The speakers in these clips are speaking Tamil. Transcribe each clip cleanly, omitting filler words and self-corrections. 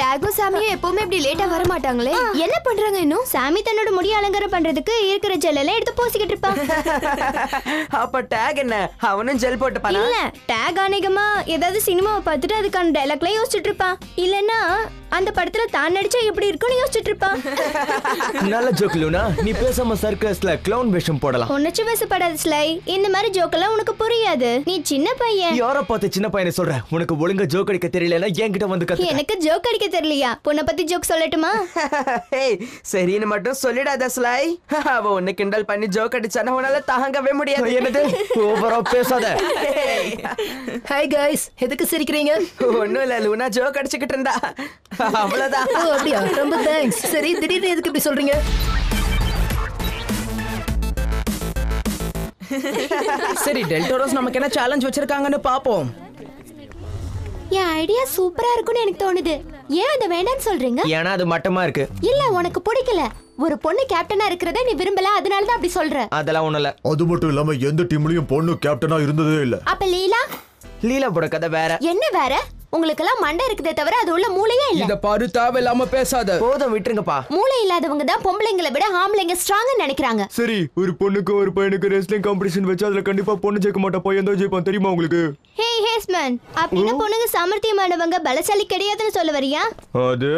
டாகும் சாமியும் எப்பவுமே இப்படி லேட்டா வர மாட்டாங்களே, என்ன பண்றாங்க இன்னும்? சாமி தன்னோட முடி அலங்காரம் பண்றதுக்கு இருக்கிற ஜெல் எல்லாம் எடுத்து பூசிக்கிட்டு இருப்பான். அப்ப டேக் என்ன, அவனும் ஜெல் போட்டு பண்ணா? இல்ல, டேக் அநேகமா ஏதாவது சினிமாவை பார்த்துட்டு அதுக்கான டைலாக்ல யோசிச்சுட்டு இருப்பான். இல்லன்னா அந்த படத்துல தான் நடிச்சா எப்படி இருக்கும்னு யோசிச்சுட்டு இருப்பான். நல்ல ஜோக் லூனா, நீ பேசாம சர்க்கஸ்ல கிளவுன் வேஷம் போடலாம். உணர்ச்சி வசப்படாத ஸ்லை, இந்த மாதிரி ஜோக்கெல்லாம் உனக்கு புரியாது. நீ சின்ன பையன். யார பார்த்து சின்ன பையனை சொல்ற? உனக்கு ஒழுங்கா ஜோக் அடிக்க தெரியலன்னா என்கிட்ட வந்து கத்து. எனக்கு ஜோக் அடிக்க தெரியலையா? பொண்ணை பத்தி ஜோக் சொல்லட்டுமா? சரின்னு மட்டும் சொல்லிடாத ஸ்லை. அவ உன்னை கிண்டல் பண்ணி ஜோக் அடிச்சானா உன்னால தாங்கவே முடியாது. என்னது ஓவரா பேசாத. ஹாய் गाइस, எதுக்கு சிரிக்கிறீங்க? ஒண்ணும் இல்ல, லூனா ஜோக் அடிச்சுக்கிட்டு இருந்தா, அவ்வளவுதான். ஓ அப்படியா, ரொம்ப தேங்க்ஸ். சரி, திடீர்னு எதுக்கு இப்படி சொல்றீங்க? சரி, டெல்டோரோஸ் நமக்கு என்ன சேலஞ்ச் வச்சிருக்காங்கன்னு பாப்போம். என் ஐடியா சூப்பரா இருக்கும்னு எனக்கு தோணுது. ஏன் அதை வேண்டாம்னு சொல்றீங்க? ஏன்னா அது மட்டமா இருக்கு. இல்ல, உனக்கு பிடிக்கல. ஒரு பொண்ணு கேப்டனா இருக்கிறத நீ விரும்பல, அதனால தான் அப்படி சொல்ற. அதெல்லாம் ஒண்ணும் இல்ல. அது மட்டும் இல்லாம எந்த டீம்லயும் பொண்ணு கேப்டனா இருந்ததே இல்ல. அப்ப லீலா? லீலா போட கதை வேற. என்ன வேற? உங்களுக்கெல்லாம் மண்டை இருக்குதே தவிர அது உள்ள மூளையே இல்ல. இத பாரு, தேவையில்லாம பேசாத. போதும் விட்டுருங்கப்பா. மூளை இல்லாதவங்க தான் பொம்பளைங்களை விட ஆம்பளைங்க ஸ்ட்ராங்கா நினைக்கிறாங்க. சரி, ஒரு பொண்ணுக்கு ஒரு பையனுக்கு ரெஸ்லிங் காம்படிஷன் வச்சு அதுல கண்டிப்பா பொண்ணு ஜெயிக்க மாட்டா, பையன் தான் ஜெயிப்பான். தெரியுமா உங்களுக்கு? ஹே ஹேஸ்மேன், அப்படின்னா பொண்ணுங்க சாமர்த்தியமானவங்க பலசாலி கிடையாதுன்னு சொல்ல வரியா? அது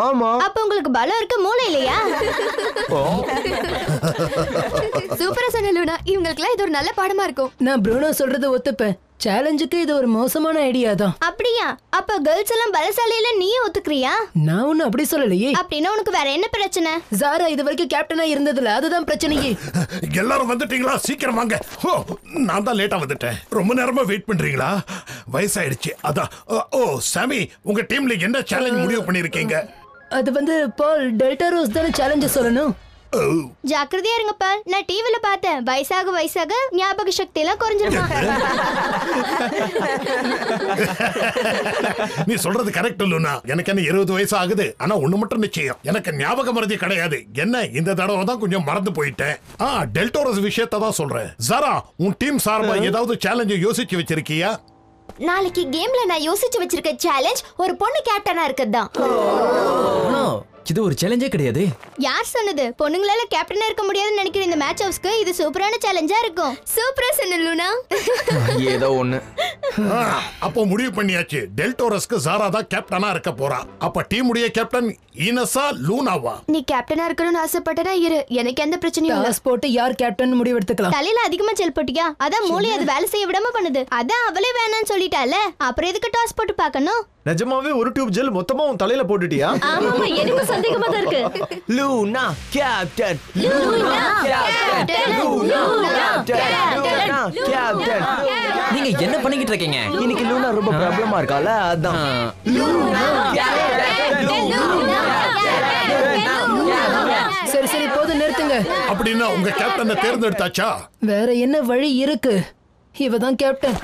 ஆமா. அப்ப உங்களுக்கு பலம் இருக்கு, மூளை இல்லையா? சூப்பரா சொன்ன லூனா. இவங்களுக்குலாம் இது ஒரு நல்ல பாடமா இருக்கும். நான் ப்ரூனோ சொல்றத ஒத்துப்பேன். சேலஞ்சுக்கு இது ஒரு மோசமான ஐடியா தான். அப்படியா? அப்ப கேர்ள்ஸ் எல்லாம் பலசாலியில நீயே ஒத்துக்கிறியா? நான் ஒன்னும் அப்படி சொல்லலையே. அப்படின்னா உனக்கு வேற என்ன பிரச்சனை? ஜாரா இது வரைக்கும் கேப்டனா இருந்ததுல அதுதான் பிரச்சனையே. எல்லாரும் வந்துட்டீங்களா? சீக்கிரம் வாங்க. ஓ, நான் தான் லேட்டா வந்துட்டேன். ரொம்ப நேரமா வெயிட் பண்றீங்களா? வயசாயிடுச்சு அதான். ஓ சாமி, உங்க டீம்ல என்ன சேலஞ்ச் முடிவு பண்ணிருக்கீங்க? அது வந்து பால், டெல்டாரோஸ் தானே சேலஞ்ச் சொல்லணும். ஜாக்கிரதையா இருங்கப்பா. நான் டிவில பார்த்தேன், வயசாக வயசாக ஞாபக சக்தி எல்லாம் குறைஞ்சிருமா. நீ சொல்றது கரெக்ட் இல்லைன்னா, எனக்கு என்ன 20 வயசு ஆகுது. ஆனா ஒண்ணு மட்டும் நிச்சயம், எனக்கு ஞாபக மறதி கிடையாது. என்ன இந்த தடவை தான் கொஞ்சம் மறந்து போயிட்டேன். டெல்டோரஸ் விஷயத்தை தான் சொல்றேன். ஜாரா, உன் டீம் சார்பா ஏதாவது சேலஞ்ச் யோசிச்சு வச்சிருக்கியா? நாளைக்கு கேம்ல நான் யோசிச்சு வச்சிருக்க சேலஞ்ச் ஒரு பொண்ணு கேப்டனா இருக்கதான். இது ஒரு சேலஞ்சே கிடையாது. யார் சொன்னது? பொண்ணுங்களால கேப்டனா இருக்க முடியாதுன்னு நினைக்கிற இந்த மேட்ச் ஹவுஸ்க்கு இது சூப்பரான சேலஞ்சா இருக்கும். சூப்பரா சொன்ன லூனா. ஏதோ ஒண்ணு. அப்போ முடிவு பண்ணியாச்சு. டெல்டோரஸ்க்கு ஜாரா தான் கேப்டனா இருக்க போறா. அப்ப டீம் உடைய கேப்டன் இனஸா லூனாவா? நீ கேப்டனா இருக்கணும்னு ஆசைப்பட்டனா இரு, எனக்கு எந்த பிரச்சனையும் இல்ல. டாஸ் போட்டு யார் கேப்டன் முடிவு எடுத்துக்கலாம். தலையில அதிகமா செல் போட்டியா? அதான் மூளை அது வேலை செய்ய விடாம பண்ணுது. அதான் அவளே வேணாம்னு சொல்லிட்டால, அப்புறம் எதுக்கு டாஸ் போட்டு பார்க்கணும்? நிஜமாவே ஒரு டியூப் ஜெல் மொத்தமா உன் தலையில போட்டுட்டியா? ஆமாமா, எனக்கு சந்தேகமா தான் இருக்கு. Luna captain, Luna captain, Luna captain. நீங்க என்ன பண்ணிக்கிட்டு இருக்கீங்க? இன்னைக்கு லூனா ரொம்ப ப்ராப்ளமா இருக்கால, அதான். Luna captain, Luna captain. சரி சரி, போதும், நிறுத்துங்க. அப்படின்னா உங்க கேப்டனை தேர்ந்தெடுத்தாச்சா? வேற என்ன வழி இருக்கு? இவதான் கேப்டன்.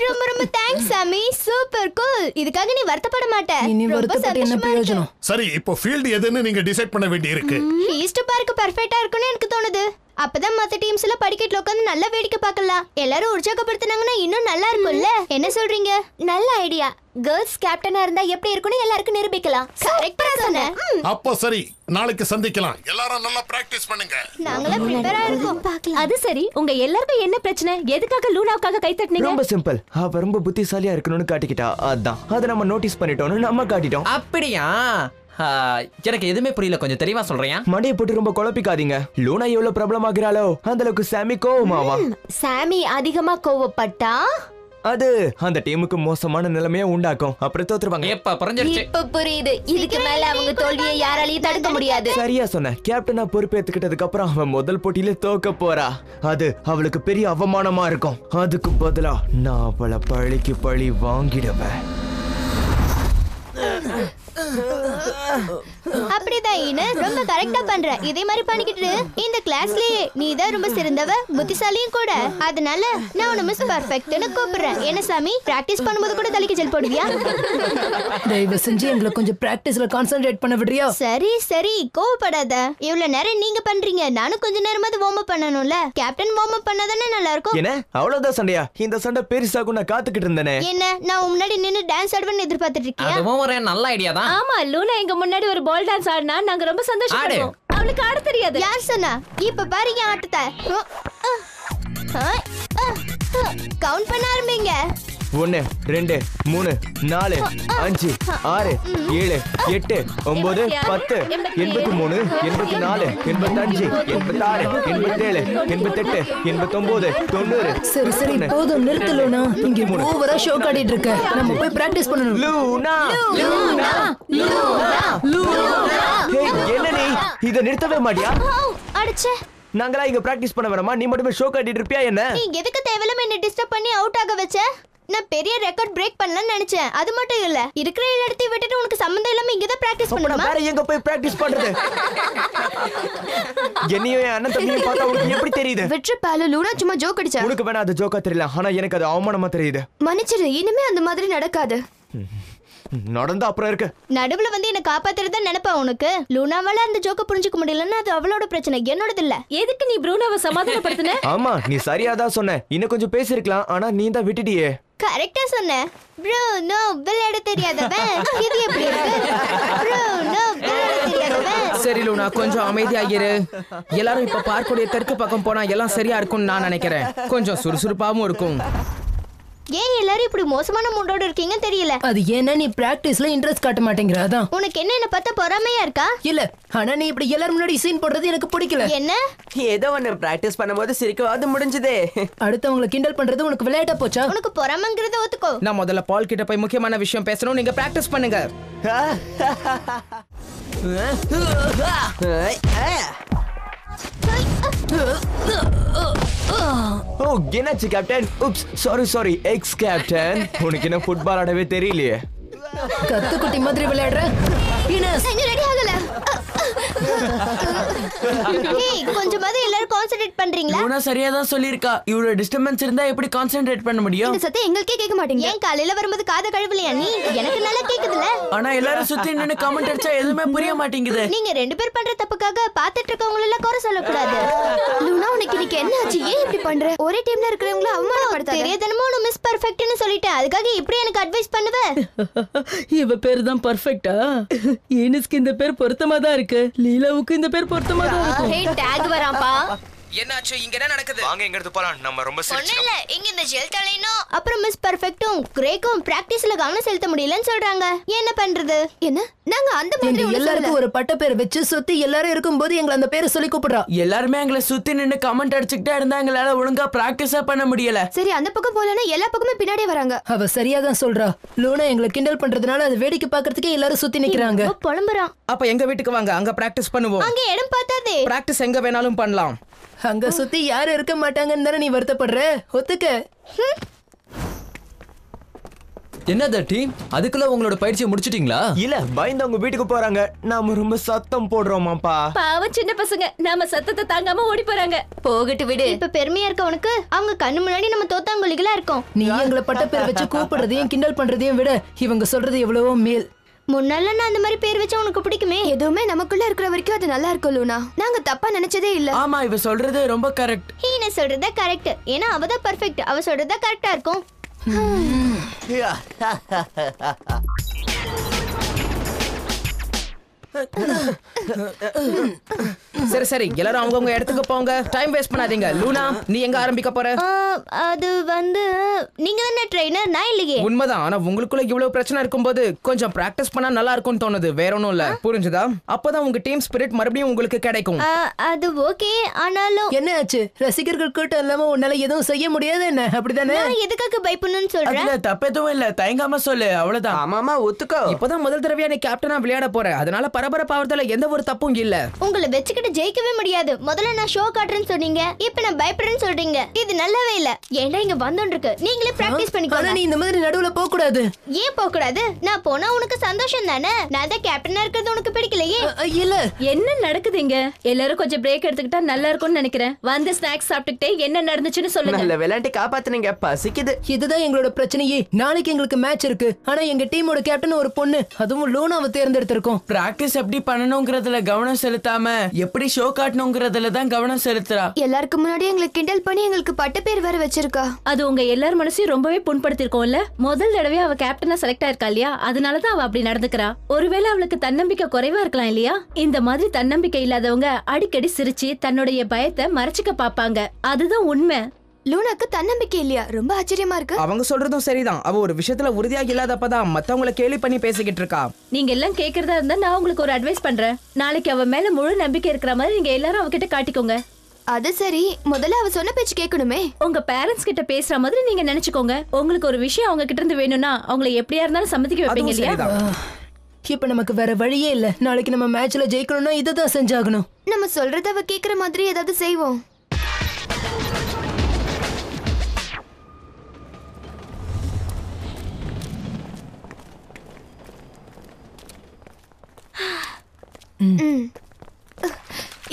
ரொம்ப ரொம்ப தேங்க்ஸ் சாமி, சூப்பர் கூல். இதுக்காக நீ வருத்தப்பட மாட்ட. இனி ரொம்ப வருத்தப்பட்டு என்ன சந்தோஷமா பிரயோஜனம்? சரி, இப்போ ஃபீல்ட் எதுன்னு நீங்க டிசைட் பண்ண வேண்டி இருக்கு. ஈஸ்ட் பார்க் பெர்ஃபெக்ட்டா இருக்குன்னு எனக்கு தோணுது. அப்பதான் மத்த டீம்ஸ் எல்லாம் படிக்கட்டுல உட்கார்ந்து நல்லா வேடிக்கை பார்க்கலாம். எல்லாரும் உற்சாகப்படுத்துனாங்கன்னா இன்னும் நல்லா இருக்கும்ல. என்ன சொல்றீங்க? நல்ல ஐடியா. கேர்ள்ஸ் கேப்டனா இருந்தா எப்படி இருக்குன்னு எல்லாருக்கும் நிரூபிக்கலாம். கரெக்ட்டா சொன்னேன். அப்போ சரி, நாளைக்கு சந்திக்கலாம். எல்லாரும் நல்லா பிராக்டிஸ் பண்ணுங்க. நாங்களே ப்ரிப்பேரா இருக்கோம். பார்க்கலாம். அது சரி, உங்க எல்லாருக்கும் என்ன பிரச்சனை? எதுக்காக லூனாவுக்காக கை தட்டினீங்க? ரொம்ப சிம்பிள். அவ ரொம்ப புத்திசாலியா இருக்கணும்னு காட்டிக்கிட்டா, அதான். அதை நம்ம நோட்டீஸ் பண்ணிட்டோம்னு நம்ம காட்டிட்டோம். அப்படியா? எனக்கு எதுவுமே புரியல, கொஞ்சம் தெளிவா சொல்றியா? மடியை போட்டு ரொம்ப குழப்பிக்காதீங்க. லூனா எவ்வளவு ப்ராப்ளம் ஆகிறாளோ அந்த அளவுக்கு சாமி கோவமாவா. சாமி அதிகமா கோவப்பட்டா அது அந்த டீமுக்கு மோசமான நிலைமையை உண்டாக்கும். அப்புறம் தோத்துருவாங்க. எப்ப புரிஞ்சிருச்சு. இப்ப புரியுது. இதுக்கு மேல அவங்க தோல்வியை யாராலையும் தடுக்க முடியாது. சரியா சொன்ன. கேப்டனா பொறுப்பேத்துக்கிட்டதுக்கு அப்புறம் அவன் முதல் போட்டியில தோக்க போறா. அது அவளுக்கு பெரிய அவமானமா இருக்கும். அதுக்கு பதிலா நான் அவளை பழிக்கு பழி வாங்கிடுவேன். அப்படிதான் இனு ரொம்ப கரெக்டா பண்ற. இதே மாதிரி பண்ணிக்கிட்டு இந்த கிளாஸ்லயே நீ தான் ரொம்ப சிறந்தவ, புத்திசாலியும் கூட. அதனால நான் உன்னை மிஸ் பர்ஃபெக்ட்னு கூப்பிடுறேன். என்ன சாமி, பிராக்டிஸ் பண்ணும்போது கூட தலைக்கு ஜெல் போடுவியா? தயவு செஞ்சு எங்களை கொஞ்சம் பிராக்டிஸ்ல கான்சென்ட்ரேட் பண்ண விடுறியா? சரி சரி, கோவப்படாத. இவ்வளவு நேரம் நீங்க பண்றீங்க, நானும் கொஞ்ச நேரமாவது வார்ம் அப் பண்ணணும்ல. கேப்டன் வார்ம் அப் பண்ணாதானே நல்லா இருக்கும். என்ன அவ்வளவுதான் சண்டையா? இந்த சண்டை பெருசாகும் நான் காத்துக்கிட்டு இருந்தேனே. என்ன நான் உன் முன்னாடி நின்னு டான்ஸ் ஆடுவேன்னு எதிர்பார்த்துட்டு இருக்கியா? அதுவும் ஒரு நல்ல ஐடியா தான். ஆமா, லூனா எங்க முன்னாடி ஒரு பால் டான்ஸ் ஆடினா நாங்க ரொம்ப சந்தோஷப்படுவோம். அவளுக்கு ஆட தெரியாது. யார் சொன்னா? இப்ப பாரு என் ஆட்டத்தை. கவுண்ட் பண்ண ஆரம்பிங்க. 1 2 3 4 5 6 7 8 9 10 83 84 85 86 87 88 89 90. சரி சரி போதும், நிறுத்தலோனா. இங்க ஓவரா ஷோ காட்டிட்டு இருக்க. நம்ம போய் பிராக்டிஸ் பண்ணணும். லூனா லூனா லூனா லூனா. என்ன நீ இத நிறுத்தவே மாட்டியா? அடச்சே, நாங்களா இங்க பிராக்டிஸ் பண்ண வரமா? நீ மட்டுமே ஷோ காட்டிட்டு இருப்பியா என்ன? நீ எதுக்கு தேவையில்லாம என்ன டிஸ்டர்ப் பண்ணி அவுட் ஆக வச்ச? நான் பெரிய ரெக்கார்ட் பிரேக் பண்ணலாம்னு நினைச்சேன். அது மட்டும் இல்ல, இருக்கிற இடத்தை விட்டுட்டு உனக்கு சம்பந்தம் இல்லாம இங்க தான் பிராக்டிஸ் பண்ணணுமா? வேற எங்க போய் பிராக்டிஸ் பண்றது? என்னையும் என் அண்ணன் தம்பியும் பார்த்தா உனக்கு எப்படி தெரியுது? விட்ரு பாலு, லூனா சும்மா ஜோக் அடிச்சா. உனக்கு வேணா அது ஜோக்கா தெரியல, ஆனா எனக்கு அது அவமானமா தெரியுது. மன்னிச்சிரு, இனிமே அந்த மாதிரி நடக்காது. நடந்தா அப்புறம் இருக்கு. நடுவுல வந்து என்ன காப்பாத்துறதா நினைப்பா உனக்கு? லூனாவால அந்த ஜோக்க புரிஞ்சுக்க முடியலன்னா அது அவளோட பிரச்சனை, என்னோடது இல்ல. எதுக்கு நீ ப்ரூனோவை சமாதானப்படுத்தின? ஆமா, நீ சரியாதான் சொன்ன. இன்னும் கொஞ்சம் பேசிருக்கலாம், ஆனா நீ தான் விட்டுட்டியே. கரெக்டா சொன்ன. ப்ரூனோ விளையாட தெரியாதவன். இது எப்படி இருக்கு? ப்ரூனோ விளையாட தெரியாதவன். சரி லூனா, கொஞ்சம் அமைதியாகிரு. எல்லாரும் இப்ப பார்க்கக்கூடிய தெற்கு பக்கம் போனா எல்லாம் சரியா இருக்கும்னு நான் நினைக்கிறேன். கொஞ்சம் சுறுசுறுப்பாவும் இருக்கும். ஏன் எல்லாரும் இப்படி மோசமான மூடோட இருக்கீங்க தெரியல. அது ஏன்னா நீ பிராக்டிஸ்ல இன்ட்ரெஸ்ட் காட்ட மாட்டேங்கிற. அதான். உனக்கு என்ன பார்த்தா பொறாமையா இருக்கா? இல்ல, ஆனா நீ இப்படி எல்லாரும் முன்னாடி சீன் போடுறது எனக்கு பிடிக்கல. என்ன? ஏதோ ஒன்னு பிராக்டிஸ் பண்ணும்போது சிரிக்கவாது முடிஞ்சதே. அடுத்தவங்களை கிண்டல் பண்றது உனக்கு விளையாட்டா போச்சா? உனக்கு பொறாமைங்கிறத ஒத்துக்கோ. நான் முதல்ல பால் கிட்ட போய் முக்கியமான விஷயம் பேசணும். நீங்க பிராக்டிஸ் பண்ணுங்க. ஓ, என்னாச்சு கேப்டன்? உப்ஸ், sorry X captain. உனக்கு என்ன ஃபுட்பால் ஆடவே தெரியலையே. கத்துக்குட்டி மாதிரி விளையாடுற. ரெடி ஆகல. ஏய், கொஞ்சமாவது எல்லாரும் கான்சென்ட்ரேட் பண்றீங்களா? லூனா சரியா தான் சொல்லிருக்கா. இவ்வளவு டிஸ்டர்பன்ஸ் இருந்தா எப்படி கான்சென்ட்ரேட் பண்ண முடியும்? இந்த சத்தம் எங்களுக்கே கேட்க மாட்டேங்குது. ஏன் காலையில வரும்போது காதை கழுவலையா நீ? எனக்கு நல்லா கேக்குதுல. ஆனா எல்லாரும் சுத்தி நின்னு கமெண்ட் அடிச்சா எதுவுமே புரிய மாட்டேங்குது. நீங்க 2 பேர் பண்ற தப்புக்காக பாத்துட்டு இருக்கவங்க எல்லாம் குறை சொல்லக்கூடாது. லூனா, உனக்கு இன்னைக்கு என்ன ஆச்சு? ஏன் இப்படி பண்ற? ஒரே டீம்ல இருக்கிறவங்கள அவமானப்படுத்தாத. தெரியாதனமா உன்னை மிஸ் பர்ஃபெக்ட்னு சொல்லிட்டேன். அதுக்காக இப்படி எனக்கு அட்வைஸ் பண்ணுவ? இவ பேரு தான் பர்ஃபெக்ட்டா? ஏனிஸ்க்கு இந்த பேர் பொருத்தமா தான் இருக்கு. லீலாவுக்கு இந்த பேர் பொருத்தமா தான் இருக்கு. ஹே, டாக் வரான்ப்பா. என்னாச்சு? இங்க என்ன நடக்குது? வாங்க எங்க எடுத்து போலாம். நம்ம ரொம்ப ஒண்ணும் இல்ல, இங்க இந்த ஜெல் தலைனும் அப்புறம் மிஸ் பர்ஃபெக்ட்டும் கிரேக்கும் பிராக்டிஸ்ல கவனம் செலுத்த முடியலன்னு சொல்றாங்க. என்ன பண்றது? என்ன? நாங்க அந்த மாதிரி எங்க ஒண்ணு சொல்லல. எல்லாருக்கும் ஒரு பட்ட பேர் வச்சு சுத்தி எல்லாரும் இருக்கும்போது எங்களை அந்த பேரை சொல்லி கூப்பிடுறா. எல்லாருமே எங்களை சுத்தி நின்னு கமெண்ட் அடிச்சுக்கிட்டே இருந்தா எங்களால ஒழுங்கா பிராக்டிஸா பண்ண முடியல. சரி, அந்த பக்கம் போலனா எல்லா பக்கமும் பின்னாடியே வராங்க. அவ சரியா தான் சொல்றா. லூனா எங்களை கிண்டல் பண்றதுனால அது வேடிக்கை பார்க்கிறதுக்கே எல்லாரும் சுத்தி நிக்கிறாங்க. ரொம்ப புலம்புறான். அப்ப எங்க வீட்டுக்கு வாங்க, அங்க பிராக்டிஸ் பண்ணுவோம். அங்க இடம் பார்த்தாதே. பிராக்டிஸ் எங்க வேணாலும் பண்ணலாம். அங்க சுத்தி யாரும் இருக்க மாட்டாங்கன்னு தானே நீ வருத்தப்படுற? ஒத்துக்க. என்னது டீம், அதுக்குள்ள உங்களோட பயிற்சியை முடிச்சிட்டீங்களா? இல்ல, பயந்து அவங்க வீட்டுக்கு போறாங்க. நாம ரொம்ப சத்தம் போடுறோமாப்பா. பாவம் சின்ன பசங்க, நாம சத்தத்தை தாங்காம ஓடி போறாங்க. போகட்டு விடு. இப்ப பெருமையா இருக்க உனக்கு அவங்க கண்ணு முன்னாடி நம்ம தோத்தாங்குழிகளா இருக்கோம். நீ எங்களை பட்ட பேர் வச்சு கூப்பிடுறதையும் கிண்டல் பண்றதையும் விட இவங்க சொல்றது எவ்வளவோ மேல். முன்னால நான் அந்த மாதிரி பேர் வச்சா உனக்கு பிடிக்குமே. எதுவுமே நமக்குள்ள இருக்கிற வரைக்கும் அது நல்லா இருக்கும் லூனா. நாங்க தப்பா நினைச்சதே இல்ல. ஆமா, இவ சொல்றது ரொம்ப கரெக்ட். ஹீன சொல்றதா கரெக்ட். ஏன்னா அவ தான் பெர்ஃபெக்ட். அவ சொல்றதா கரெக்டா இருக்கும். சரி எல்லாரும் அவங்கவங்க இடத்துக்கு போங்க. டைம் வேஸ்ட் பண்ணாதீங்க. லூனா, நீ எங்க ஆரம்பிக்க போற? அது வந்து நீங்க தானே ட்ரெய்னர், நான் இல்லையே. உண்மைதான். ஆனா உங்களுக்குள்ள இவ்வளவு பிரச்சனை இருக்கும்போது கொஞ்சம் பிராக்டிஸ் பண்ணா நல்லா இருக்கும்னு தோணுது. வேற ஒண்ணும் இல்ல, புரிஞ்சுதா? அப்பதான் உங்க டீம் ஸ்பிரிட் மறுபடியும் உங்களுக்கு கிடைக்கும். அது ஓகே. ஆனாலும் என்ன ஆச்சு? ரசிகர்கள் கூட்டம் இல்லாம உன்னால எதுவும் செய்ய முடியாது என்ன? அப்படிதானே? நான் எதுக்காக பயப்படணும்னு சொல்றேன்? அதுல தப்பு எதுவும் இல்ல, தயங்காம சொல்லு, அவ்வளவுதான். ஆமாமா, ஒத்துக்கோ. இப்பதான் முதல் தடவையா நீ கேப்டனா விளையாட போற. அதனால பரபரப்பாவதுல எந்த ஒரு தப்பும் இல்ல. உங்களை வச்சுக்கிட்டு ஜெயிக்கவே முடியாது. முதல்ல நான் ஷோ காட்டுறேன்னு சொன்னீங்க, இப்ப நான் பயப்படுறேன்னு சொல்றீங்க. இது நல்லாவே இல்ல. ஏன்டா இங்க வந்தோன்னு இருக்கு. நீங்களே பிராக்டிஸ் ஆனா பண்ணிக்கோங்க. நீ இந்த மாதிரி நடுவுல போக கூடாது. ஏன் போக கூடாது? நான் போனா உனக்கு சந்தோஷம் தானே. நான் தான் கேப்டனா இருக்கிறது உனக்கு பிடிக்கலையே. இல்ல என்ன நடக்குது இங்க? எல்லாரும் கொஞ்சம் பிரேக் எடுத்துக்கிட்டா நல்லா இருக்கும்னு நினைக்கிறேன். வந்து ஸ்நாக்ஸ் சாப்பிட்டுக்கிட்டே என்ன நடந்துச்சுன்னு சொல்லுங்க. நல்ல விளையாட்டு காப்பாத்துனீங்க, பசிக்குது. இதுதான் எங்களோட பிரச்சனையே. நாளைக்கு எங்களுக்கு மேட்ச் இருக்கு. ஆனா எங்க டீமோட கேப்டன் ஒரு பொண்ணு, அதுவும் லூனாவை தேர்ந்தெடுத்திருக்கோம். பிராக்டிஸ் எப்படி பண்ணணும்ங்கறதுல கவனம் செலுத்தாம எப்படி ஷோ காட்டணும்ங்கறதுல தான் கவனம் செலுத்துறா. எல்லாருக்கும் முன்னாடி எங்களுக்கு கிண்டல் பண்ணி எங்களுக்கு பட்ட பேர் வேற வச்சிருக்கா. அது உங்க எல்லார் மனசையும் ரொம்பவே புண்படுத்திருக்கோம்ல. முதல் தடவை அவ கேப்டனா செலக்ட் ஆயிருக்கா இல்லையா, அதனாலதான் அவ அப்படி நடந்துக்கிறா. ஒருவேளை அவளுக்கு தன்னம்பிக்கை குறைவா இருக்கலாம் இல்லையா. இந்த மாதிரி தன்னம்பிக்கை இல்லாதவங்க அடிக்கடி சிரிச்சு தன்னுடைய பயத்தை மறைச்சுக்க பாப்பாங்க. அதுதான் உண்மை. லூனாக்கு தன்னம்பிக்கை இல்லையா? ரொம்ப ஆச்சரியமா இருக்கு. அவங்க சொல்றதும் சரிதான். அவ ஒரு விஷயத்துல உறுதியாக இல்லாதப்பதான் மத்தவங்கள கேலி பண்ணி பேசிக்கிட்டு இருக்கா. நீங்க எல்லாம் கேக்குறதா இருந்தா நான் உங்களுக்கு ஒரு அட்வைஸ் பண்றேன். நாளைக்கு அவ மேல முழு நம்பிக்கை இருக்கிற மாதிரி நீங்க எல்லாரும் அவகிட்ட காட்டிக்கோங்க. அது சரி, முதல்ல அவ சொன்ன பேச்சு கேட்கணுமே. உங்க பேரண்ட்ஸ் கிட்ட பேசுற மாதிரி நீங்க நினைச்சுக்கோங்க. உங்களுக்கு ஒரு விஷயம் அவங்க கிட்ட இருந்து வேணும்னா அவங்களை எப்படியா இருந்தாலும் சம்மதிக்க வைப்பீங்க இல்லையா? இப்ப நமக்கு வேற வழியே இல்ல. நாளைக்கு நம்ம மேட்ச்ல ஜெயிக்கணும்னா இததான் செஞ்சாகணும். நம்ம சொல்றத அவ கேக்குற மாதிரி ஏதாவது செய்வோம்.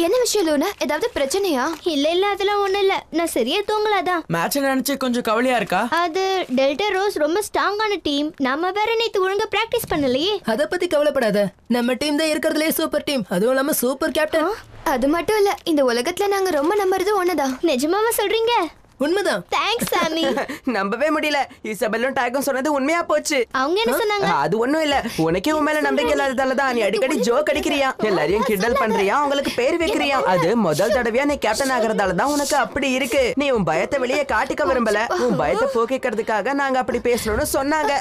என்ன விஷயம் லூனா? ஏதாவது பிரச்சனையா? இல்ல அதெல்லாம் ஒண்ணு இல்ல. நான் சரியா தூங்கலாதான். மேட்ச் நினைச்சு கொஞ்சம் கவலையா இருக்கா? அது டெல்டா ரோஸ் ரொம்ப ஸ்ட்ராங்கான டீம். நம்ம வேற நேத்து ஒழுங்கா பிராக்டிஸ் பண்ணலையே. அத பத்தி கவலைப்படாத. நம்ம டீம் தான் இருக்கிறதுலே சூப்பர் டீம். அதுவும் இல்லாம சூப்பர் கேப்டன். அது மட்டும் இல்ல, இந்த உலகத்துல நாங்க ரொம்ப நம்புறது ஒண்ணுதான். நிஜமாவா சொல்றீங்க? உண்மைதான். தேங்க்ஸ் சாமி. நம்பவே முடியல. இசபெல்லும் டாகும் சொன்னது உண்மையா போச்சு. அவங்க என்ன சொன்னாங்க? அது ஒண்ணும் இல்ல. உனக்கே உன் மேல நம்பிக்கை இல்லாததால தான் நீ அடிக்கடி ஜோக் அடிக்கிறியா, எல்லாரையும் கிண்டல் பண்றியா, உங்களுக்கு பேர் வைக்கிறியா. அது முதல் தடவையா நீ கேப்டன் ஆகிறதால தான் உனக்கு அப்படி இருக்கு. நீ உன் பயத்தை வெளியே காட்டிக்க விரும்பல. உன் பயத்தை போக்கிக்கிறதுக்காக நாங்க அப்படி பேசணும்னு சொன்னாங்க.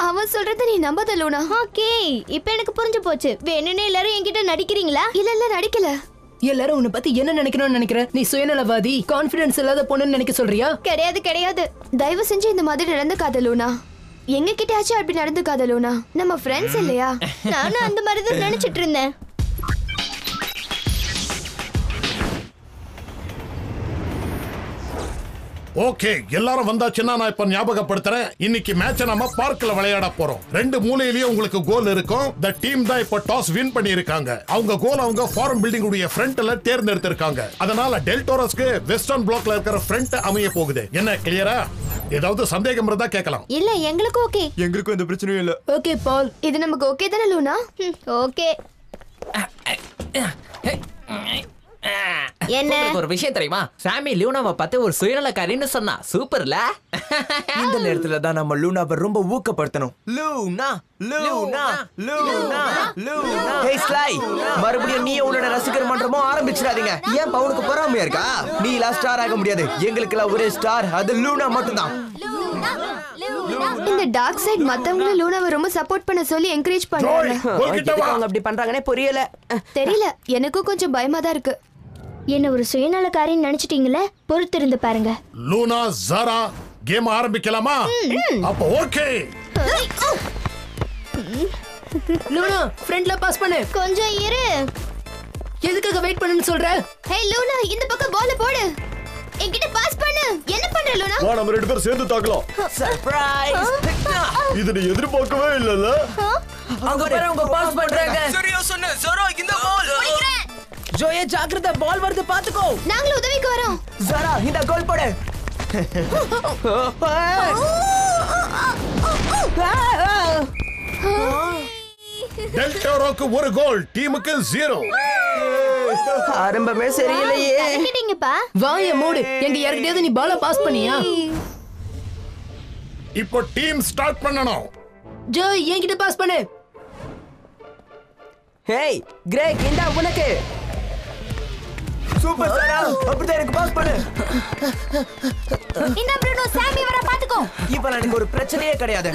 அவன் சொல்றத நீ நம்பாத லூனா. ஓகே, இப்போ எனக்கு புரிஞ்சு போச்சு. வேணும்னே எல்லாரும் என்கிட்ட நடிக்கிறீங்களா? இல்ல நடிக்கல. எல்லாரும் உன்னை பத்தி என்ன நினைக்கணும்னு நினைக்கிற? நீ சுயநலவாதி, கான்ஃபிடன்ஸ் இல்லாத பொண்ணுன்னு நினைக்க சொல்றியா? கிடையாது. தயவு செஞ்சு இந்த மாதிரி நடந்துக்காத லூனா. எங்க கிட்டயாச்சும் அப்படி நடந்துக்காத லூனா. நம்ம ஃப்ரெண்ட்ஸ் இல்லையா? நானும் அந்த மாதிரி தான் நினைச்சிட்டு இருந்தேன். ஓகே, எல்லாரும் வந்தாச்சுன்னா நான் இப்ப ஞாபகப்படுத்துறேன். இன்னைக்கு மேட்சை நம்ம பார்க்ல விளையாட போறோம். ரெண்டு மூலையிலயும் உங்களுக்கு கோல் இருக்கும். தி டீம் தான் இப்ப டாஸ் வின் பண்ணி இருக்காங்க. அவங்க கோல் அவங்க ஃபார்ம் பில்டிங் உடைய ஃப்ரண்ட்ல தேர்ந்தெடுத்திருக்காங்க. அதனால டெல்டோரஸ்க்கு வெஸ்டர்ன் பிளாக்ல இருக்கிற ஃப்ரண்ட் அமைய போகுது. என்ன கிளியரா? ஏதாவது சந்தேகம் இருந்தா கேட்கலாம். இல்ல, எங்களுக்கு ஓகே. எங்களுக்கும் எந்த பிரச்சனையும் இல்ல. ஓகே பால், இது நமக்கு ஓகே தானே லூனா? ஓகே. என்ன ஒரு விஷயம் தெரியுமா? சாமி லூனாவை பார்த்து ஒரு சுயநலக்காரின்னு சொன்னா. சூப்பர்ல. இந்த நேரத்துல தான் நம்ம லூனாவை ரொம்ப ஊக்கப்படுத்தணும். லூனா லூனா லூனா லூனா. ஹே ஸ்லை, மறுபடியும் நீ உன்னோட ரசிகர் மன்றமோ ஆரம்பிச்சிடாதீங்க. ஏன் பவுனுக்கு பொறாமையா இருக்கா? நீ எல்லாம் ஸ்டார் ஆக முடியாது. எங்களுக்கெல்லாம் ஒரே ஸ்டார், அது லூனா மட்டும்தான். இந்த டார்க் சைடு மத்தவங்களும் லூனாவை ரொம்ப சப்போர்ட் பண்ண சொல்லி என்கரேஜ் பண்றாங்க. அவங்க அப்படி பண்றாங்கன்னே புரியல. தெரியல, எனக்கும் கொஞ்சம் பயமா தான் இருக்கு. என்ன ஒரு சுயநலக்காரின்னு நினைச்சிட்டீங்களே? பொறுத்திருந்து பாருங்க. லூனா, ஜாரா, கேம் ஆரம்பிக்கலாமா? அப்ப ஓகே. லூனா ஃப்ரண்ட்ல பாஸ் பண்ணு. கொஞ்சம் இரு. எதுக்காக வெயிட் பண்ணுன்னு சொல்ற? ஹே லூனா, இந்த பக்கம் பால் போடு. என்கிட்ட பாஸ் பண்ணு. என்ன பண்ற லூனா? வா, நம்ம ரெண்டு பேரும் சேர்ந்து தாக்கலாம். சர்ப்ரைஸ். இது நீ எதிர்பார்க்கவே இல்லல. அவங்க பேர அவங்க பாஸ் பண்றாங்க. சரியா சொன்ன. ஜரா, இந்த பால். ஜோயே ஜாக்கிரதை, பால் வருது பாத்துக்கோ. நாங்களும் உதவிக்கு வரோம். ஜரா, இந்த கோல் போடு. டெல்டோரோக்கு ஒரு கோல், டீமுக்கு 0. ஆரம்பமே சரியில்லையே. கட்டிட்டீங்கப்பா. வாய மூடு. எங்க யார்கிட்டயாவது நீ பால பாஸ் பண்ணியா? இப்போ டீம் ஸ்டார்ட் பண்ணனும். ஜோ என்கிட்ட பாஸ் பண்ணு. ஹேய் கிரேக், இந்த உனக்கு. சூப்பர் ஜரா, அப்படியே எனக்கு பாஸ் பண்ணு. இந்த ப்ரூனோ, சாமி வர பாத்துக்கோ. இப்போ எனக்கு ஒரு பிரச்சனையே கிடையாது.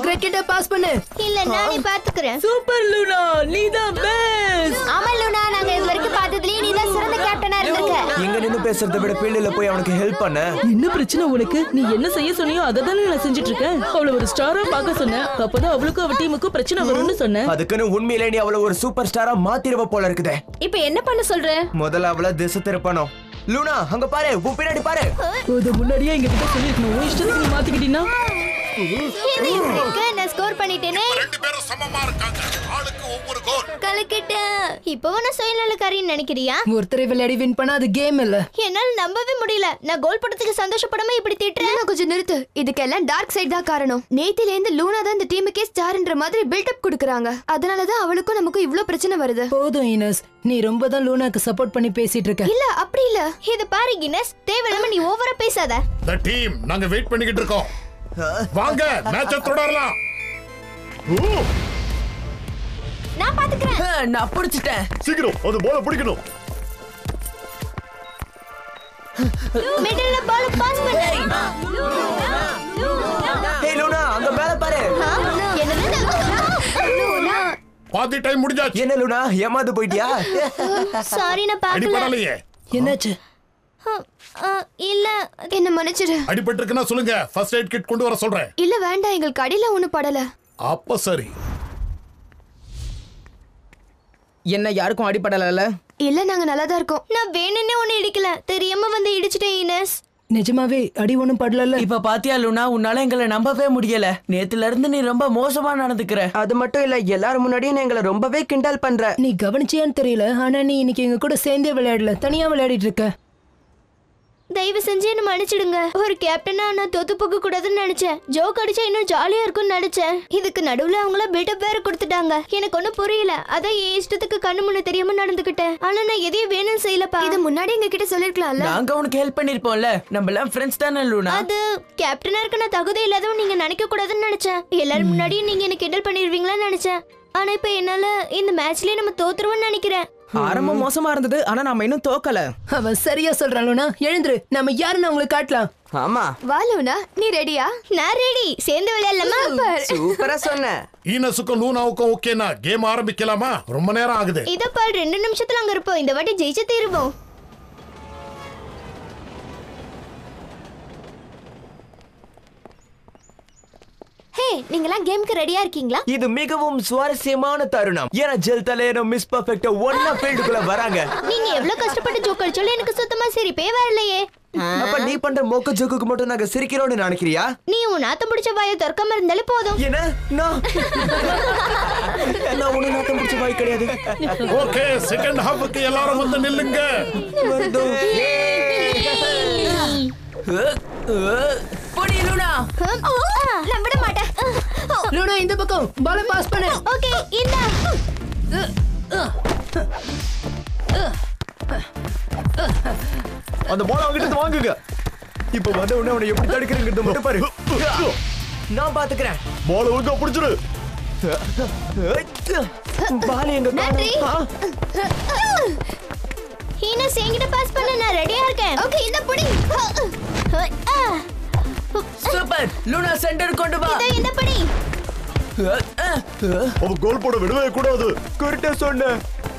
கிரிக்கெட்ட பாஸ் பண்ணு. இல்ல, நானே பாத்துக்கறேன். சூப்பர் லூனா, நீ தான் பெஸ்ட். ஆமா லூனா, நாங்க இதுவரைக்கும் பார்த்ததுலயே நீ தான் சிறந்த கேப்டனா இருந்திருக்க. எங்க நின்னு பேசுறதை விட ஃபீல்ட்ல போய் அவனுக்கு ஹெல்ப் பண்ண. என்ன பிரச்சனை உனக்கு? நீ என்ன செய்ய சொன்னியோ அதை தானே நான் செஞ்சுட்டு இருக்கேன். அவளை ஒரு ஸ்டாரா பார்க்க சொன்னேன். அப்பதான் அவளுக்கும் அவ டீமுக்கும் பிரச்சனை வரும்னு சொன்னேன். அதுக்குன்னு உண்மையிலே நீ அவளை ஒரு சூப்பர் ஸ்டாரா மாத்திரவ போல இருக்குதே. இப்ப என்ன பண்ண சொல்ற? முதல்ல அவளை திசை திருப்பணும். லூனா அங்க பாரு, உன் பின்னாடி பாரு. அது முன்னாடியே எங்க கிட்ட சொல்லிருக்கணும். உன் இஷ்டத்துக்கு நீ மாத்திக்கிட்டீனா? நான் ஸ்கோர் பண்ணிட்டேனே. ரெண்டு பேரும் சமமா இருக்காங்க. ஆளுக்கு ஒவ்வொரு கோல். கலக்கிட்டேன். இப்போ நான் சுயநலக்காரின்னு நினைக்கிறியா? ஒருத்தரை விளையாடி வின் பண்ணா அது கேம் இல்ல. என்னால நம்பவே முடியல. நான் கோல் போட்டதுக்கு சந்தோஷப்படாம இப்படி திட்டுறேன். கொஞ்சம் நிறுத்து. இதுக்கெல்லாம் டார்க் சைடு தான் காரணம். நேத்தில இருந்து லூனா தான் இந்த டீமுக்கே ஸ்டார்ன்ற மாதிரி பில்டப் கொடுக்கறாங்க. அதனாலதான் அவளுக்கும் நமக்கும் இவ்ளோ பிரச்சனை வருது. போதும் இனஸ், நீ ரொம்ப தான் லூனாக்கு சப்போர்ட் பண்ணி பேசிட்டு இருக்க. இல்ல அப்படி இல்ல. இது பாரு கினஸ், தேவையில்லாம நீ ஓவரா பேசாத. தி டீம் நாங்க வெயிட் பண்ணிக்கிட்டு இருக்கோம். வாங்க மேட்சை தொடரலாம். நான் பாத்துக்கறேன். நான் பிடிச்சிட்டேன். சீக்கிரம் அந்த பால பிடிக்கணும். மிடில்ல பால் பாஸ் பண்ணு. ஹேய் லூனா அங்க மேல பாரு. என்னது? லூனா பாதி டைம் முடிஞ்சாச்சு. என்ன லூனா ஏமாந்து போயிட்டியா? சாரி நான் பார்க்கல. அடிபடலையே. என்னாச்சு? இல்ல என்ன மன்னிச்சிடு. அடிபட்டிருக்குன்னா சொல்லுங்க, ஃபர்ஸ்ட் எய்ட் கிட் கொண்டு வர சொல்றேன். இல்ல வேண்டாம், எங்களுக்கு அடியில ஒண்ணு படல. அப்ப சரி. என்ன யாருக்கும் அடிபடல? இல்ல நாங்க நல்லா தான் இருக்கோம். நான் வேணும்னே ஒண்ணு இடிக்கல, தெரியாம வந்து இடிச்சிட்டேன் இனஸ். நிஜமாவே அடி ஒண்ணும் படல. இப்ப பாத்தியா லூனா, உன்னால எங்களை நம்பவே முடியல. நேத்துல இருந்து நீ ரொம்ப மோசமா நடந்துக்கிற. அது மட்டும் இல்ல, எல்லாரும் முன்னாடியும் எங்களை ரொம்பவே கிண்டல் பண்ற. நீ கவனிச்சியான்னு தெரியல, ஆனா நீ இன்னைக்கு எங்க கூட சேர்ந்தே விளையாடல, தனியா விளையாடிட்டு இருக்க. தயவு செஞ்சு என்ன மன்னிச்சிடுங்க. ஒரு கேப்டனா நான் தோத்து போக கூடாதுன்னு நினைச்சேன். ஜோக் அடிச்சா இன்னும் ஜாலியா இருக்கும்னு நினைச்சேன். இதுக்கு நடுவுல அவங்கள பில்டப் வேற கொடுத்துட்டாங்க. எனக்கு ஒன்னும் புரியல. அதான் என் இஷ்டத்துக்கு கண்ணு முன்ன தெரியாம நடந்துக்கிட்டேன். ஆனா நான் எதையும் வேணும்னு செய்யலப்பா. இது முன்னாடி எங்க கிட்ட சொல்லிருக்கலாம்ல. நாங்க உனக்கு ஹெல்ப் பண்ணிருப்போம்ல. நம்ம எல்லாம் ஃப்ரெண்ட்ஸ் தானே லூனா. அது கேப்டனா இருக்க நான் தகுதி இல்லாதவன் நீங்க நினைக்க கூடாதுன்னு நினைச்சேன். எல்லாரும் முன்னாடியும் நீங்க என்ன கிண்டல் பண்ணிடுவீங்களான்னு நினைச்சேன். ஆனா இப்ப என்னால இந்த மேட்ச்லயே நம்ம தோத்துருவோம்னு நினைக்கிறேன். ஆரம்பம் மோசமா இருந்தது, ஆனா நாம இன்னும் தோக்கல. அவன் சரியா சொல்றான் லூனா. எழுந்துரு, நம்ம யாருன்னு அவங்களுக்கு காட்டலாம். ஆமா வா லூனா, நீ ரெடியா? நான் ரெடி. சேர்ந்து விளையாடலாமா? சூப்பரா சொன்ன. ஈனஸுக்கும் லூனாவுக்கும் ஓகேனா கேம் ஆரம்பிக்கலாமா? ரொம்ப நேரம் ஆகுது. இத பாரு, 2 நிமிஷத்துல அங்க இருப்போம். இந்த வாட்டி ஜெயிச்சு தீருவோம். ஹே, நீங்கலாம் கேமுக்கு ரெடியா இருக்கீங்களா? இது மிகவும் சுவாரஸ்யமான தருணம். ஏன்னா ஜெல் தலையரும் மிஸ் பர்ஃபெக்ட்டா ஒண்ணா ஃபீல்டுக்குள்ள வராங்க. நீங்க எவ்வளவு கஷ்டப்பட்டு ஜோக் அடிச்சாலும் எனக்கு சுத்தமா சிரிப்பே வரலையே. அப்ப நீ பண்ற மொக்க ஜோக்குக்கு மட்டும் நாங்க சிரிக்கிறோம்னு நினைக்கிறியா? நீ உன் நாத்தம் பிடிச்ச வாயை திறக்காம இருந்தாலே போதும். என்ன? நான் உன்னை நாத்தம் பிடிச்ச வாய் கிடையாது. ஓகே, செகண்ட் ஹாஃப்க்கு எல்லாரும் வந்து நில்லுங்க. போடி லூனா. நான் விட மாட்டேன். லூனா இந்த பக்கம் பால பாஸ் பண்ணு. ஓகே, இந்தா. அந்த பால் அவங்க கிட்ட வாங்குங்க. இப்ப வந்த உடனே அவனை எப்படி தடுக்கிறீங்கிறத மட்டும் பாரு. நான் பாத்துக்கிறேன். பால் ஒழுங்கா பிடிச்சிரு. பால் எங்க நன்றி. ஹீனஸ் என்கிட்ட பாஸ் பண்ண, நான் ரெடியா இருக்கேன். ஓகே, இந்த புடி. சூப்பர் லூனா, சென்டர் கொண்டு வா. இந்த புடி. அவ கோல் போட விடவே கூடாது. கரெக்ட்டா சொன்ன.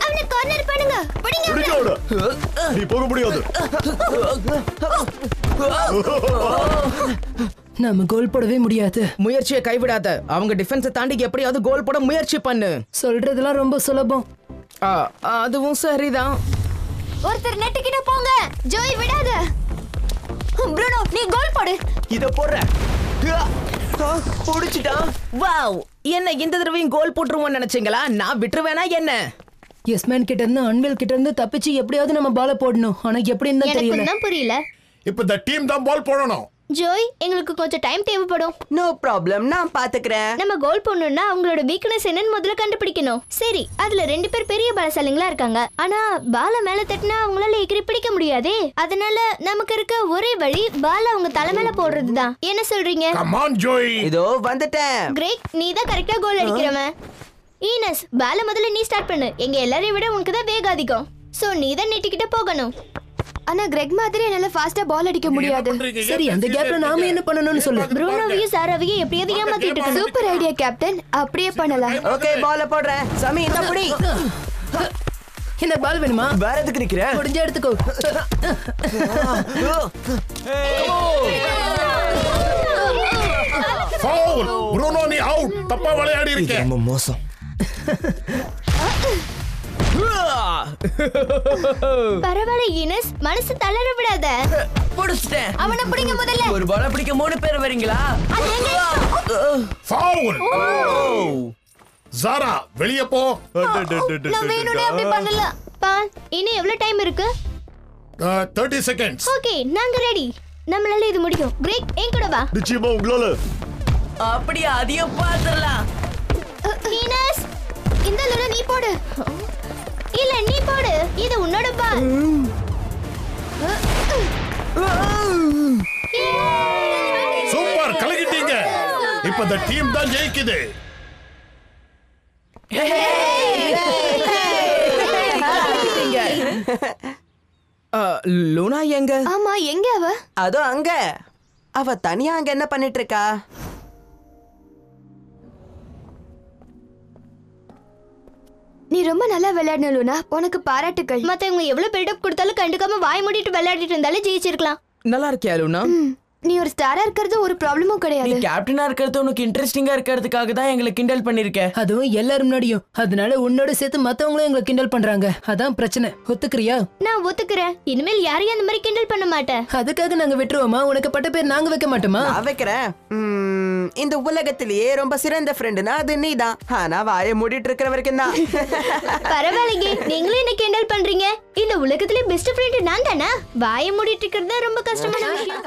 அவனை கார்னர் பண்ணுங்க. புடிங்க. பிடிக்காத. நீ போக முடியாது. நாம கோல் போடவே முடியாது. முயற்சியை கைவிடாத. அவங்க டிஃபென்ஸை தாண்டி எப்படியாவது கோல் போட முயற்சி பண்ணு. சொல்றதெல்லாம் ரொம்ப சுலபம். அதுவும் சரிதான். ஒருத்தர் நெட் கிட்ட போங்க. ஜோய் விடாத. ப்ரூனோ, நீ கோல் போடு. இத போடுற. புடிச்சிட்டான். வாவ், என்ன இந்த தடவையும் கோல் போட்டுருவோம்னு நினைச்சீங்களா? நான் விட்டுருவேனா என்ன? எஸ்மேன் கிட்ட இருந்து அன்வில் கிட்ட இருந்து தப்பிச்சு எப்படியாவது நம்ம பால போடணும். ஆனா எப்படின்னு தான் தெரியல. எனக்கு புரியல. இப்ப இந்த டீம் தான் பால் போடணும். ஜோய், எங்களுக்கு கொஞ்சம் டைம் தேவைப்படும். நோ ப்ராப்ளம், நான் பாத்துக்கிறேன். நம்ம கோல் போடணும்னா அவங்களோட வீக்னஸ் என்னன்னு முதல்ல கண்டுபிடிக்கணும். சரி, அதுல 2 பேர் பெரிய பலசாலிங்களா இருக்காங்க. ஆனா பால மேல தட்டினா அவங்களால எகிரி பிடிக்க முடியாதே. அதனால நமக்கு இருக்க ஒரே வழி பால அவங்க தலை மேல போடுறதுதான். என்ன சொல்றீங்க? Come on Joy. இதோ வந்துட்டேன். கிரேக், நீ தான் கரெக்டா கோல் அடிக்கிறவன். ஈனஸ், பால முதல்ல நீ ஸ்டார்ட் பண்ணு. எங்க எல்லாரையும் விட உனக்கு தான் வேகம் அதிகம். சோ நீ தான் நெட்டிக்கிட்ட போகணும். ஆனா கிரெக் மாதிரி என்னால ஃபாஸ்டா பால் அடிக்க முடியாது. சரி, அந்த கேப்ல நாம என்ன பண்ணணும்னு சொல்லு. ப்ரூனோவையும் சாராவையும் எப்படியாவது ஏமாத்திட்டு இருக்கணும். சூப்பர் ஐடியா கேப்டன், அப்படியே பண்ணலாம். ஓகே, பால போடுறேன். சமி இந்த புடி. என்ன பால் வேணுமா? வேற எதுக்கு நிக்கிற? முடிஞ்ச எடுத்துக்கோ. ஃபவுல். ப்ரூனோ நீ அவுட். தப்பா விளையாடி இருக்க. ரொம்ப மோசம். பரவாயில்ல இனஸ், மனசு தளர விடாத. புடிச்சிட்டேன். அவனை பிடிங்க முதல்ல. ஒரு பால பிடிக்க 3 பேர் வரீங்களா? ஃபவுல். ஜாரா வெளிய போ. நான் வேணும்னே அப்படி பண்ணல. பான், இன்னும் எவ்வளவு டைம் இருக்கு? 30 seconds. ஓகே, நாங்க ரெடி. நம்மளால இது முடியும். கிரேக், என் கூட வா. நிச்சயமா உங்களால. அப்படியே அதையும் பாத்துறலாம். இனஸ், இந்த லூனா நீ போடு. இல்ல நீ போடு. இது உன்னோட பால். சூப்பர், கலக்கிட்டீங்க. இப்ப இந்த டீம் தான் ஜெயிக்குது. லூனா எங்க? ஆமா, எங்க அவ? அதோ அங்க. அவ தனியா அங்க என்ன பண்ணிட்டு இருக்கா? நீ ரொம்ப நல்லா விளையாடணும் லூனா, உனக்கு பாராட்டுக்கள். மத்தவங்க எவ்வளவு பில்டப் கொடுத்தாலும் கண்டுக்காம வாய் மூடிட்டு விளையாடிட்டு இருந்தாலும் ஜெயிச்சிருக்கலாம். நல்லா இருக்கியா லூனா? நீ ஒரு ஸ்டாரா இருக்கிறது ஒரு ப்ராப்ளமும் நீ கிடையாது. கேப்டனா இருக்கிறது உனக்கு இன்ட்ரெஸ்டிங்கா இருக்கிறதுக்காக தான் எங்களை கிண்டல் பண்ணிருக்க. அதுவும் எல்லாரும் முன்னாடியும். அதனால உன்னோட சேர்த்து மத்தவங்களும் எங்களை கிண்டல் பண்றாங்க. அதான் பிரச்சனை. ஒத்துக்கிறியா? நான் ஒத்துக்கிறேன். இனிமேல் யாரையும் அந்த மாதிரி கிண்டல் பண்ண மாட்டேன். அதுக்காக நாங்க விட்டுருவோமா? உனக்கு பட்ட பேர் நாங்க வைக்க மாட்டோமா? நான் வைக்கிறேன். இந்த உலகத்திலேயே ரொம்ப சிறந்த ஃப்ரெண்டுனா அது நீதான். ஆனா வாயை மூடிட்டு இருக்கிற வரைக்கும் தான். பரவாயில்லைங்க, நீங்களும் என்ன கிண்டல் பண்றீங்க. இந்த உலகத்திலே பெஸ்ட் ஃப்ரெண்ட் நான் தானா? வாயை மூடிட்டு இருக்கிறது ரொம்ப கஷ்டமான விஷயம்.